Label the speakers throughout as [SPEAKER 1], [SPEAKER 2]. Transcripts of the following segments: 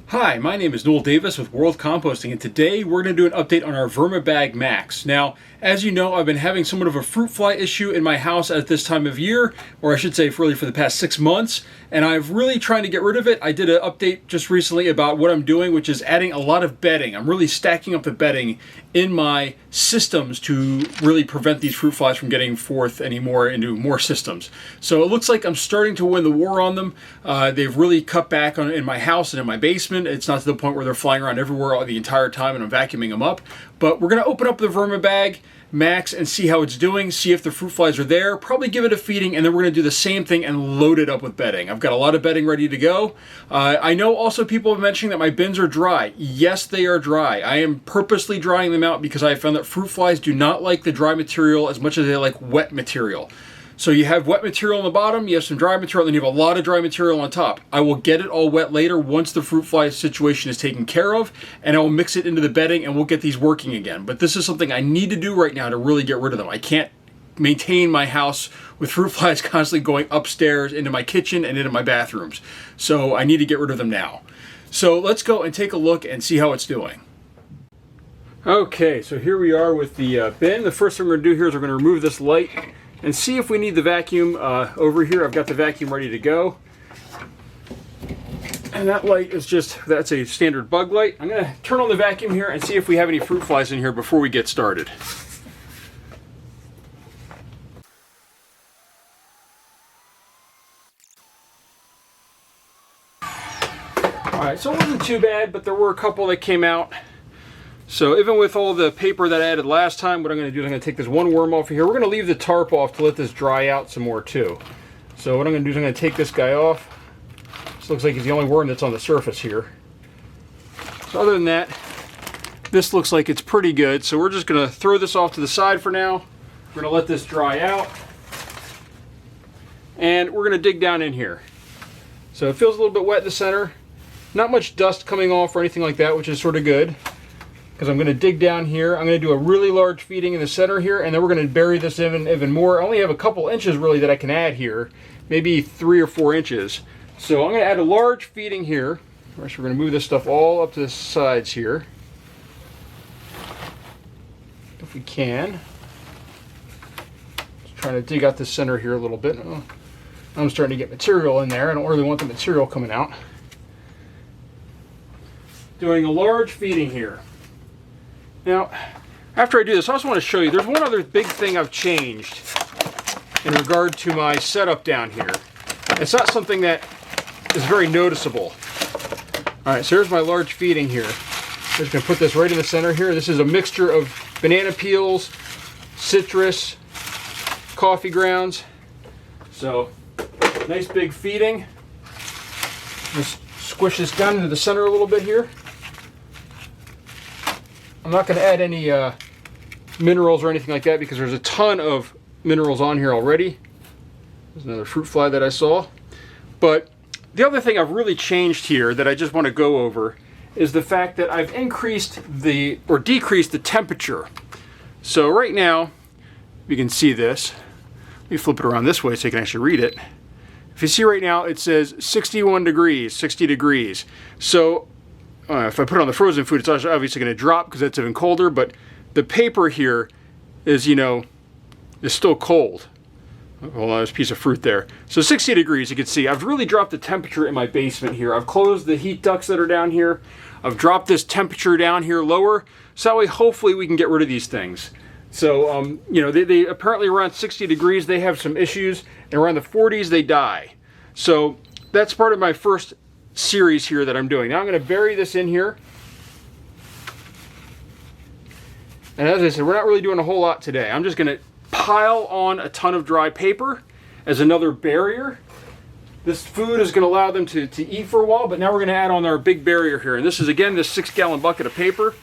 [SPEAKER 1] Hi, my name is Noel Davis with World Composting, and today we're going to do an update on our Vermibag Max. Now, as you know, I've been having somewhat of a fruit fly issue in my house at this time of year, or I should say really for the past 6 months, and I'm really trying to get rid of it. I did an update just recently about what I'm doing, which is adding a lot of bedding. I'm really stacking up the bedding in my systems to really prevent these fruit flies from getting forth anymore into more systems. So it looks like I'm starting to win the war on them. They've really cut back on in my house and in my basement. It's not to the point where they're flying around everywhere all the entire time and I'm vacuuming them up. But we're going to open up the Vermibag Max and see how it's doing, see if the fruit flies are there, probably give it a feeding, and then we're going to do the same thing and load it up with bedding. I've got a lot of bedding ready to go. I know also people have mentioned that my bins are dry. Yes, they are dry. I am purposely drying them out because I found that fruit flies do not like the dry material as much as they like wet material. So you have wet material on the bottom, you have some dry material, and you have a lot of dry material on top. I will get it all wet later once the fruit fly situation is taken care of, and I will mix it into the bedding and we'll get these working again. But this is something I need to do right now to really get rid of them. I can't maintain my house with fruit flies constantly going upstairs into my kitchen and into my bathrooms. So I need to get rid of them now. So let's go and take a look and see how it's doing. Okay, so here we are with the bin. The first thing we're going to do here is we're going to remove this light and see if we need the vacuum over here. I've got the vacuum ready to go. And that light is that's a standard bug light. I'm going to turn on the vacuum here and see if we have any fruit flies in here before we get started. Alright, so it wasn't too bad, but there were a couple that came out. So even with all the paper that I added last time, what I'm going to do is I'm going to take this one worm off of here. We're going to leave the tarp off to let this dry out some more too. So what I'm going to do is I'm going to take this guy off. This looks like he's the only worm that's on the surface here. So other than that, this looks like it's pretty good. So we're just going to throw this off to the side for now. We're going to let this dry out. And we're going to dig down in here. So it feels a little bit wet in the center. Not much dust coming off or anything like that, which is sort of good. Because I'm going to dig down here. I'm going to do a really large feeding in the center here, and then we're going to bury this even more. I only have a couple inches really that I can add here, maybe 3 or 4 inches. So I'm going to add a large feeding here. First, we're going to move this stuff all up to the sides here, if we can. Just trying to dig out the center here a little bit. I'm starting to get material in there. I don't really want the material coming out. Doing a large feeding here. Now, after I do this, I also want to show you, there's one other big thing I've changed in regard to my setup down here. It's not something that is very noticeable. Alright, so here's my large feeding here. I'm just going to put this right in the center here. This is a mixture of banana peels, citrus, coffee grounds. So, nice big feeding. Just squish this down into the center a little bit here. I'm not going to add any minerals or anything like that because there's a ton of minerals on here already. There's another fruit fly that I saw. But the other thing I've really changed here that I just want to go over is the fact that I've decreased the temperature. So right now, you can see this. Let me flip it around this way so you can actually read it. If you see right now, it says 61 degrees, 60 degrees. So if I put it on the frozen food, it's obviously going to drop because it's even colder, but the paper here is, is still cold. Hold on, there's a piece of fruit there. So 60 degrees, you can see. I've really dropped the temperature in my basement here. I've closed the heat ducts that are down here. I've dropped this temperature down here lower, so that way hopefully we can get rid of these things. So, they apparently around 60 degrees, they have some issues, and around the 40s, they die. So that's part of my first series here that I'm doing. Now I'm going to bury this in here. And as I said, we're not really doing a whole lot today. I'm just going to pile on a ton of dry paper as another barrier. This food is going to allow them to eat for a while, but now we're going to add on our big barrier here. And this is, again, this 6-gallon bucket of paper.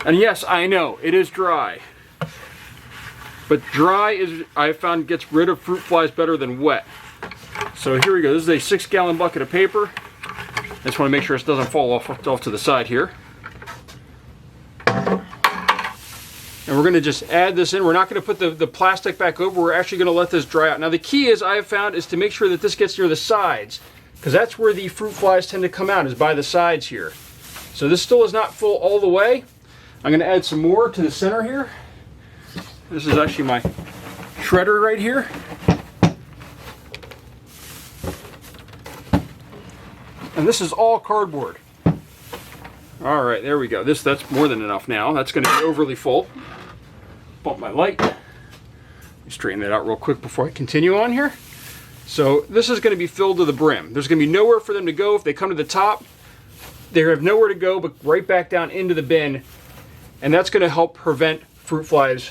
[SPEAKER 1] And yes, I know, it is dry. But dry, I found, gets rid of fruit flies better than wet. So here we go. This is a 6-gallon bucket of paper. I just want to make sure it doesn't fall off to the side here. And we're going to just add this in. We're not going to put the plastic back over. We're actually going to let this dry out. Now the key is, I have found, is to make sure that this gets near the sides, because that's where the fruit flies tend to come out, is by the sides here. So this still is not full all the way. I'm going to add some more to the center here. This is actually my shredder right here. And this is all cardboard. All right, there we go. That's more than enough now. That's going to be overly full. Bump my light. Let me straighten that out real quick before I continue on here. So this is going to be filled to the brim. There's going to be nowhere for them to go. If they come to the top, they have nowhere to go but right back down into the bin. And that's going to help prevent fruit flies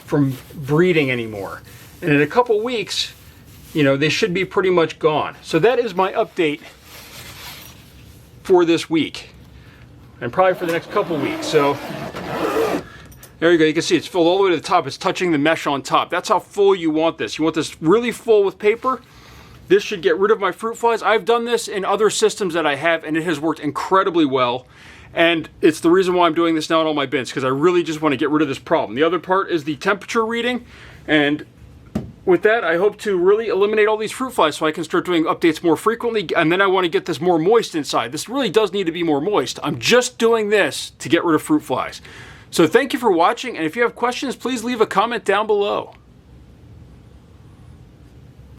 [SPEAKER 1] from breeding anymore. And in a couple weeks, you know, they should be pretty much gone. So that is my update for this week, and probably for the next couple weeks. So there you go. You can see it's filled all the way to the top. It's touching the mesh on top. That's how full you want this. You want this really full with paper. This should get rid of my fruit flies. I've done this in other systems that I have, and it has worked incredibly well. And it's the reason why I'm doing this now in all my bins, because I really just want to get rid of this problem. The other part is the temperature reading, and with that, I hope to really eliminate all these fruit flies so I can start doing updates more frequently, and then I want to get this more moist inside. This really does need to be more moist. I'm just doing this to get rid of fruit flies. So thank you for watching, and if you have questions, please leave a comment down below.